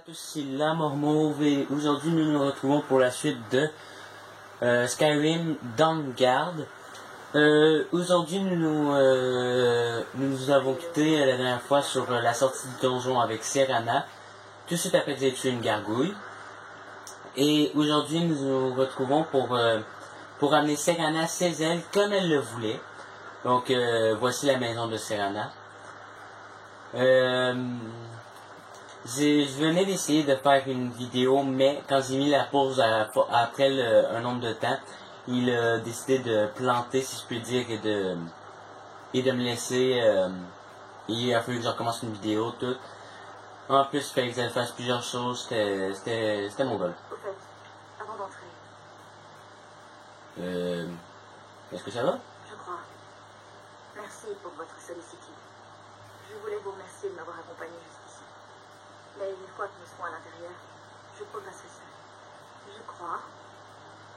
tous, c'est la Mauve et aujourd'hui nous nous retrouvons pour la suite de Skyrim Dawnguard. Aujourd'hui nous nous avons quitté la dernière fois sur la sortie du donjon avec Serana, tout de suite après que j'ai tué une gargouille. Et aujourd'hui nous nous retrouvons pour amener Serana à ses ailes comme elle le voulait. Donc voici la maison de Serana. Je venais d'essayer de faire une vidéo, mais quand j'ai mis la pause après un nombre de temps, il a décidé de planter, si je peux dire, et de me laisser. Il a fallu que je recommence une vidéo, tout. En plus, il fallait que je fasse plusieurs choses, c'était mon goal. Au fait, avant d'entrer, Est-ce que ça va? je crois. Merci pour votre sollicitude. Je voulais vous remercier de m'avoir accompagné jusqu'ici. Mais une fois que nous serons à l'intérieur, je progresserai seul. Je crois.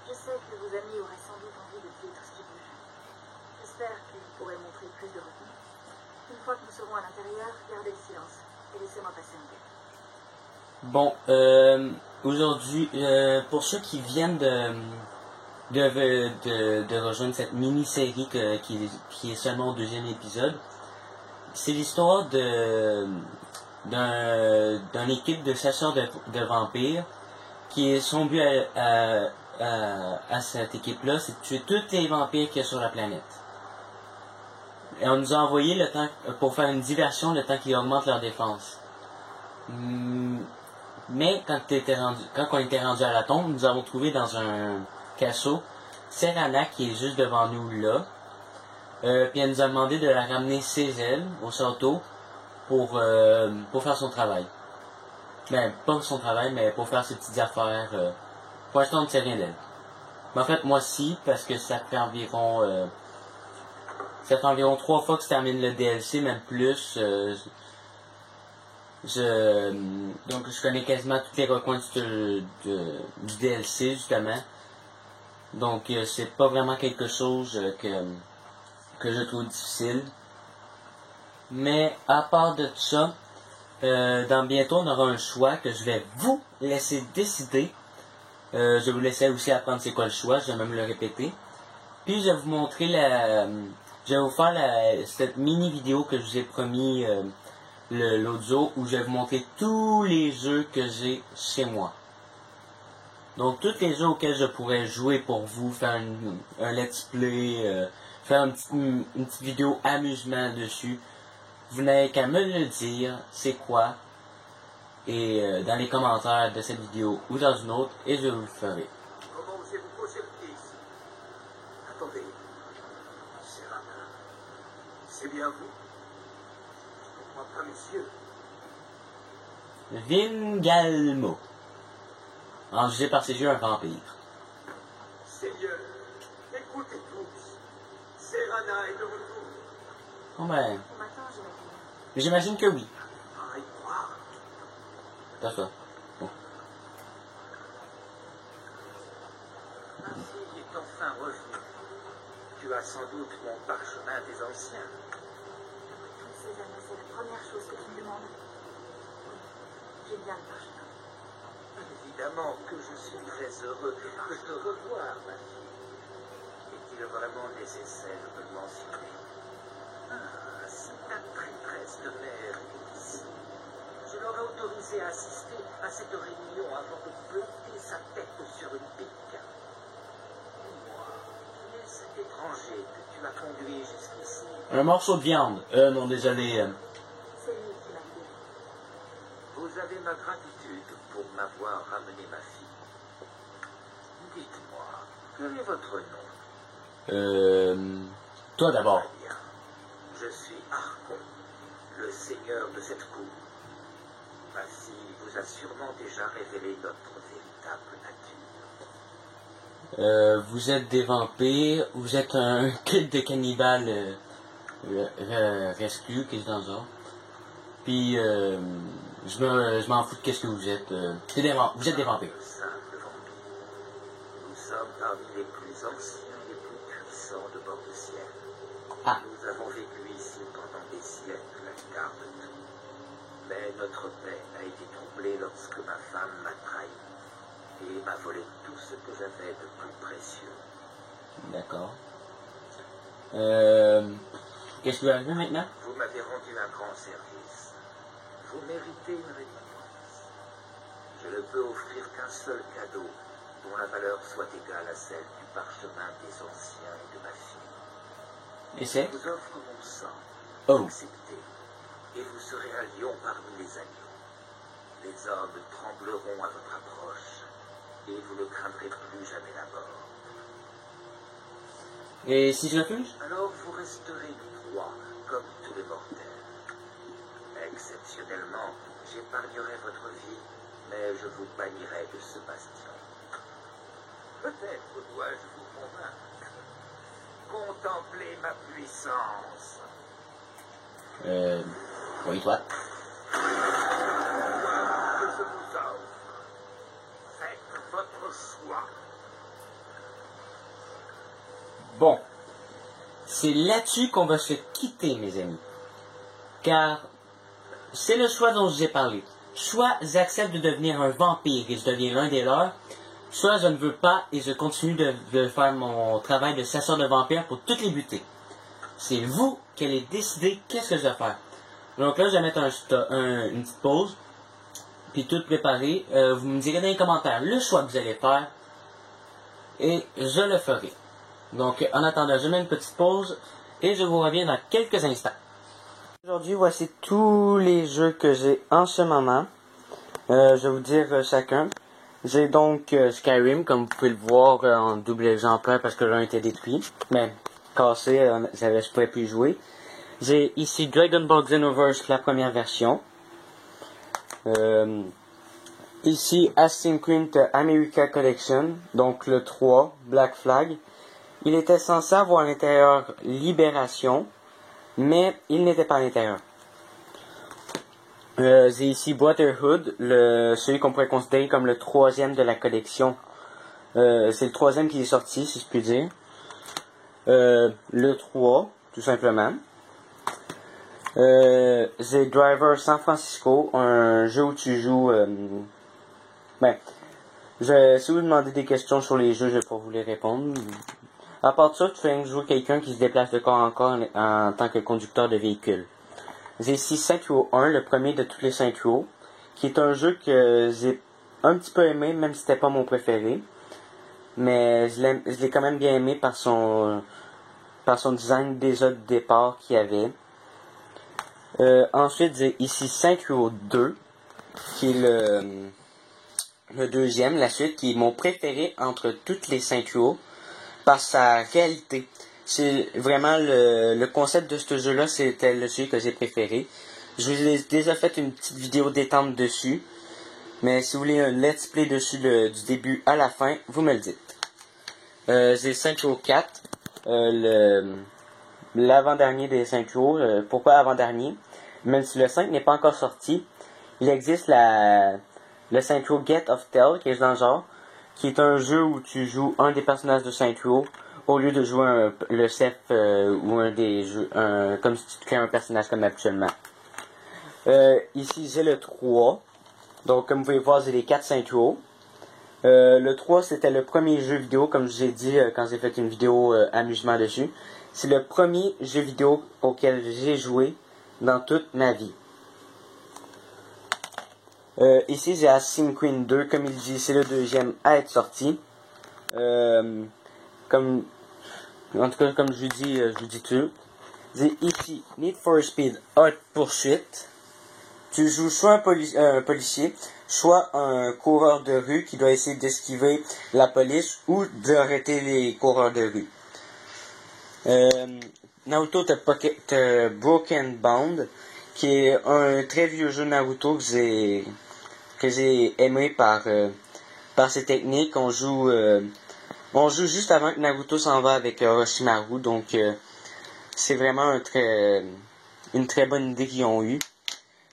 Je sais que vos amis auraient sans doute envie de tuer tout ce qui bouge. J'espère que vous pourrez montrer plus de retenue. Une fois que nous serons à l'intérieur, gardez le silence et laissez-moi passer un peu. Bon, aujourd'hui, pour ceux qui viennent de rejoindre cette mini-série qui est seulement au deuxième épisode, c'est l'histoire d'une équipe de chasseurs de vampires qui son but à cette équipe-là, c'est de tuer tous les vampires qu'il y a sur la planète. Et on nous a envoyé le temps pour faire une diversion, le temps qu'ils augmentent leur défense. Mais quand on était rendu à la tombe, nous avons trouvé dans un casseau Serana qui est juste devant nous là. Puis elle nous a demandé de la ramener ses ailes au château pour faire son travail. Ben, pas son travail, mais pour faire ses petites affaires. Pour l'instant, on ne sait rien d'elle. Mais en fait, moi, si, parce que ça fait environ 3 fois que je termine le DLC, même plus. Donc, je connais quasiment tous les recoins du DLC, justement. Donc, c'est pas vraiment quelque chose que je trouve difficile. Mais à part de ça, dans bientôt on aura un choix que je vais vous laisser décider. Je vais vous laisser aussi apprendre c'est quoi le choix, je vais même le répéter. Puis je vais vous montrer je vais vous faire cette mini vidéo que je vous ai promis l'autre jour où je vais vous montrer tous les jeux que j'ai chez moi. Donc tous les jeux auxquels je pourrais jouer pour vous, faire un let's play, faire une petite vidéo amusement dessus. Vous n'avez qu'à me le dire, c'est quoi, et dans les commentaires de cette vidéo ou dans une autre, et je vous le ferai. Comment osez-vous poser le pied ici? Attendez. Serana. C'est bien vous? Je ne comprends pas, messieurs. Vingalmo. En jugé par ses yeux, un vampire. Seigneur, écoutez tous. Serana est de retour. Oh ben, Au matin, j'imagine. j'imagine que oui. À y croire. D'accord. Bon. Ma fille est enfin revenue. Tu as sans doute mon parchemin des anciens. Tous ces années, c'est la première chose que tu me demandes. Oui, j'ai bien le parchemin. Évidemment que je suis très heureux de te revoir, ma fille. Est-il vraiment nécessaire de le mentionner? Ah, si ta traîtresse de mère est ici, je l'aurais autorisée à assister à cette réunion avant de planter sa tête sur une pique. Dis-moi, qui est cet étranger que tu as conduit jusqu'ici? Un morceau de viande. Non, désolé. C'est lui qui m'a guéri. Vous avez ma gratitude pour m'avoir ramené ma fille. Dites-moi, quel est votre nom? Toi d'abord. Très bien. Je suis Archon, le seigneur de cette cour. Ma fille vous a sûrement déjà révélé notre véritable nature. Vous êtes des vampires, vous êtes un culte de cannibales rescue, qu'est-ce dans ça. Puis, je m'en fous de qu'est-ce que vous êtes. Vous êtes des vampires. De simples vampires. Nous sommes parmi les plus anciens et les plus puissants de bord de ciel. Ah. Nous avons vécu ici pendant des siècles, garde tout. Mais notre paix a été troublée tremblé lorsque ma femme m'a trahi et m'a volé tout ce que j'avais de plus précieux. D'accord. Qu'est-ce qui va arriver maintenant? Vous m'avez rendu un grand service. Vous méritez une récompense. Je ne peux offrir qu'un seul cadeau dont la valeur soit égale à celle du parchemin des anciens et de ma fille. Et c'est? Je vous offre mon sang. Oh. Acceptez. Et vous serez un lion parmi les agneaux. Les hommes trembleront à votre approche. Et vous ne craindrez plus jamais la mort. Et si je refuse? Alors vous resterez une proie, comme tous les mortels. Exceptionnellement, j'épargnerai votre vie, mais je vous bannirai de ce bastion. Peut-être dois-je vous convaincre. Contemplez ma puissance. Oui, toi. Que je vous offre. Faites votre choix. Bon. C'est là-dessus qu'on va se quitter, mes amis. Car c'est le choix dont je vous ai parlé. Soit j'accepte de devenir un vampire et je deviens l'un des leurs, soit je ne veux pas et je continue de faire mon travail de chasseur de vampires pour toutes les buter. C'est vous qui allez décider qu'est-ce que je vais faire. Donc là, je vais mettre une petite pause, puis tout préparer. Vous me direz dans les commentaires le choix que vous allez faire, et je le ferai. Donc en attendant, je mets une petite pause, et je vous reviens dans quelques instants. Aujourd'hui, voici tous les jeux que j'ai en ce moment. Je vais vous dire chacun. J'ai donc Skyrim, comme vous pouvez le voir en double exemplaire parce que l'un était détruit. Mais cassé, je pouvais plus y jouer. J'ai ici Dragon Ball Xenoverse, la première version. Ici Assassin's Creed America Collection, donc le 3, Black Flag. Il était censé avoir à l'intérieur Libération, mais il n'était pas à l'intérieur. J'ai ici Brotherhood, celui qu'on pourrait considérer comme le troisième de la collection. C'est le troisième qui est sorti, si je puis dire. Le 3, tout simplement. J'ai Driver San Francisco, un jeu où tu joues... si vous demandez des questions sur les jeux, je vais pas vous les répondre. À part ça, tu fais jouer quelqu'un qui se déplace de corps en corps en tant que conducteur de véhicule. J'ai ici Saints Row 1, le premier de tous les Saints Row, qui est un jeu que j'ai un petit peu aimé, même si c'était pas mon préféré. Mais je l'ai quand même bien aimé par son design déjà de départ qu'il y avait. Ensuite, j'ai ici Saints Row 2, qui est le deuxième, la suite, qui est mon préféré entre toutes les Saints Row, par sa réalité. C'est vraiment le concept de ce jeu-là, c'était celui que j'ai préféré. Je vous ai déjà fait une petite vidéo détente dessus, mais si vous voulez un let's play dessus du début à la fin, vous me le dites. J'ai Saints Row 4, l'avant-dernier des Saints Row. Pourquoi avant-dernier? Même si le 5 n'est pas encore sorti, il existe le Saints Row Gate of Tell, qui est dans le genre, qui est un jeu où tu joues un des personnages de Saints Row, au lieu de jouer le chef ou un des jeux, comme si tu crées un personnage comme habituellement. Ici j'ai le 3, donc comme vous pouvez voir j'ai les 4 Saints Row. Le 3 c'était le premier jeu vidéo, comme je vous ai dit quand j'ai fait une vidéo amusement dessus. C'est le premier jeu vidéo auquel j'ai joué dans toute ma vie. Ici j'ai Assassin's Creed 2, comme il dit, c'est le deuxième à être sorti. En tout cas, comme je vous dis tout. J'ai ici Need for Speed Hot Pursuit. Tu joues soit un policier, soit un coureur de rue qui doit essayer d'esquiver la police ou d'arrêter les coureurs de rue. Naruto t'as Broken Bond, qui est un très vieux jeu Naruto que j'ai aimé par ses techniques. On joue juste avant que Naruto s'en va avec Orochimaru, donc c'est vraiment une très bonne idée qu'ils ont eue.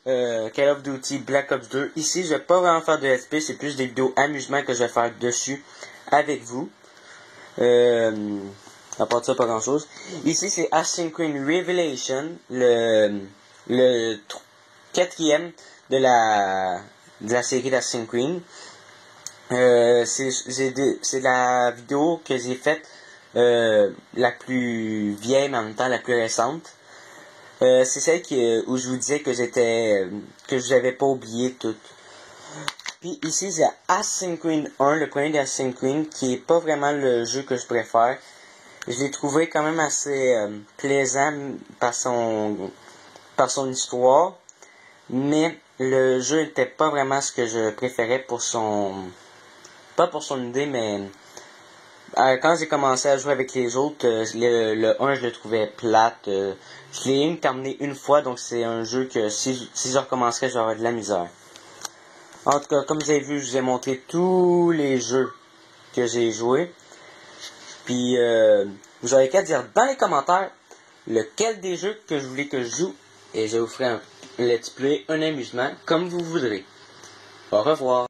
Call of Duty Black Ops 2. Ici, je vais pas vraiment faire de SP, c'est plus des vidéos amusement que je vais faire dessus avec vous. À part de ça, pas grand chose. Ici, c'est Assassin's Creed Revelation, le quatrième de de la série d'Assassin's Creed. C'est la vidéo que j'ai faite la plus vieille, mais en même temps la plus récente. C'est celle où je vous disais que je n'avais pas oublié tout. Puis ici, c'est Assassin's Creed 1, le premier d'Assassin's Creed, qui est pas vraiment le jeu que je préfère. Je l'ai trouvé quand même assez plaisant par son histoire, mais le jeu n'était pas vraiment ce que je préférais pour pas pour son idée, mais quand j'ai commencé à jouer avec les autres, le 1 je le trouvais plate. Je l'ai terminé une fois, donc c'est un jeu que si je recommencerais, j'aurais de la misère. En tout cas, comme vous avez vu, je vous ai montré tous les jeux que j'ai joués. Puis, vous aurez qu'à dire dans les commentaires lequel des jeux que je voulais que je joue. Et je vous ferai un let's play, un amusement, comme vous voudrez. Au revoir.